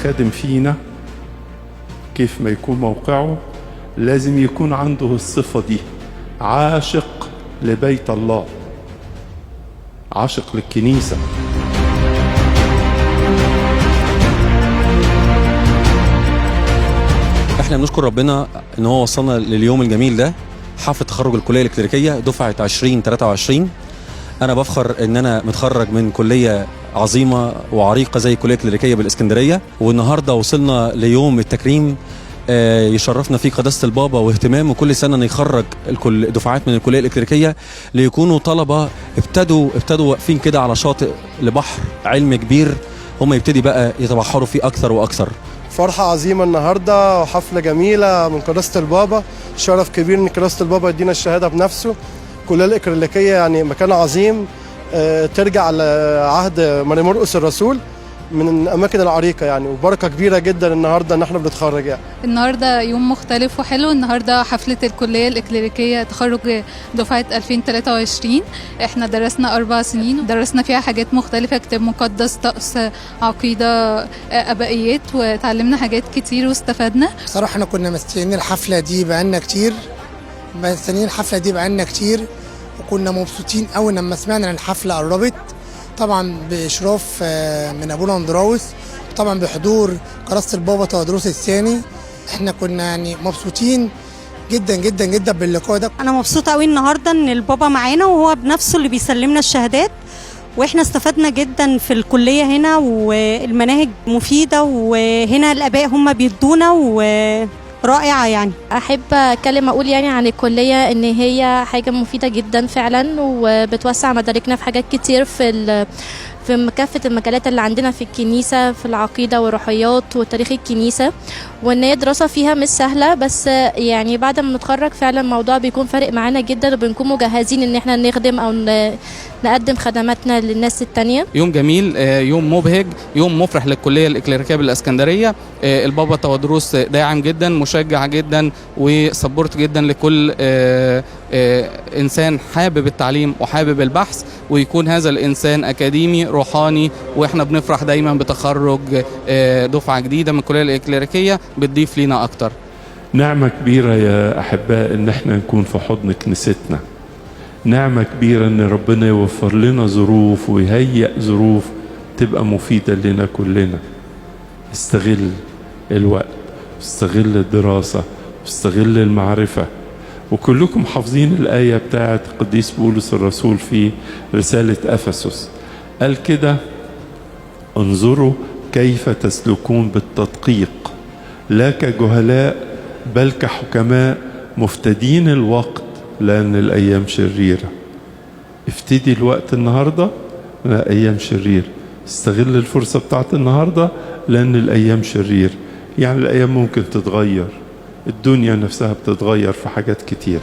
خادم فينا كيف ما يكون موقعه لازم يكون عنده الصفة دي، عاشق لبيت الله، عاشق للكنيسة. احنا بنشكر ربنا ان هو وصلنا لليوم الجميل ده، حفل تخرج الكليه الإكليريكية دفعه 2023. انا بفخر ان انا متخرج من كليه عظيمه وعريقه زي الكليه الإكليريكية بالاسكندريه، والنهارده وصلنا ليوم التكريم يشرفنا فيه قداسه البابا واهتمامه كل سنه ان يخرج الكل دفعات من الكليه الإكليريكية ليكونوا طلبه ابتدوا واقفين كده على شاطئ لبحر علم كبير، هم يبتدي بقى يتبحروا فيه اكثر واكثر. فرحة عظيمة النهاردة وحفلة جميلة من قداسة البابا، شرف كبير ان قداسة البابا يدينا الشهادة بنفسه. الكلية الإكليريكية يعني مكان عظيم، ترجع لعهد مريم مرقس الرسول، من الأماكن العريقة يعني، وبركة كبيرة جدا النهاردة ان احنا بنتخرج يعني. النهاردة يوم مختلف وحلو، النهاردة حفلة الكلية الإكليريكية تخرج دفعة 2023. احنا درسنا 4 سنين، درسنا فيها حاجات مختلفة، كتاب مقدس، طقس، عقيدة، أبائيات، وتعلمنا حاجات كتير واستفدنا. بصراحة احنا كنا مستنيين الحفلة دي بقالنا كتير، وكنا مبسوطين قوي لما سمعنا ان الحفلة قربت، طبعا بإشراف من أبونا أندراوس، طبعا بحضور قداسة البابا تودروس الثاني. احنا كنا يعني مبسوطين جدا جدا جدا باللقاء ده. انا مبسوطه قوي النهارده ان البابا معانا وهو بنفسه اللي بيسلمنا الشهادات، واحنا استفدنا جدا في الكليه هنا، والمناهج مفيده، وهنا الاباء هم بيدونا ورائعه يعني. احب اتكلم اقول يعني عن الكليه ان هي حاجه مفيده جدا فعلا، وبتوسع مداركنا في حاجات كتير في كافة المجالات اللي عندنا في الكنيسة، في العقيدة والروحيات وتاريخ الكنيسة، وان هي دراسة فيها مش سهلة، بس يعني بعد ما نتخرج فعلا الموضوع بيكون فارق معانا جدا، وبنكون مجهزين ان احنا نخدم او نقدم خدماتنا للناس التانية. يوم جميل، يوم مبهج، يوم مفرح للكلية الإكليريكية بالإسكندرية. البابا تودروس داعم جدا، مشجع جدا، وسبورت جدا لكل إنسان حابب التعليم وحابب البحث، ويكون هذا الإنسان أكاديمي روحاني. وإحنا بنفرح دايما بتخرج دفعة جديدة من الكلية الإكليريكية بتضيف لينا أكتر. نعمة كبيرة يا أحباء إن احنا نكون في حضن كنيستنا، نعمة كبيرة إن ربنا يوفر لنا ظروف ويهيئ ظروف تبقى مفيدة لنا كلنا. استغل الوقت، استغل الدراسة، استغل المعرفة. وكلكم حافظين الآية بتاعت قديس بولس الرسول في رسالة أفسس، قال كده: انظروا كيف تسلكون بالتدقيق، لا كجهلاء بل كحكماء مفتدين الوقت لأن الأيام شريرة. افتدي الوقت النهاردة لا أيام شرير، استغل الفرصة بتاعت النهاردة لأن الأيام شرير. يعني الأيام ممكن تتغير، الدنيا نفسها بتتغير في حاجات كتير.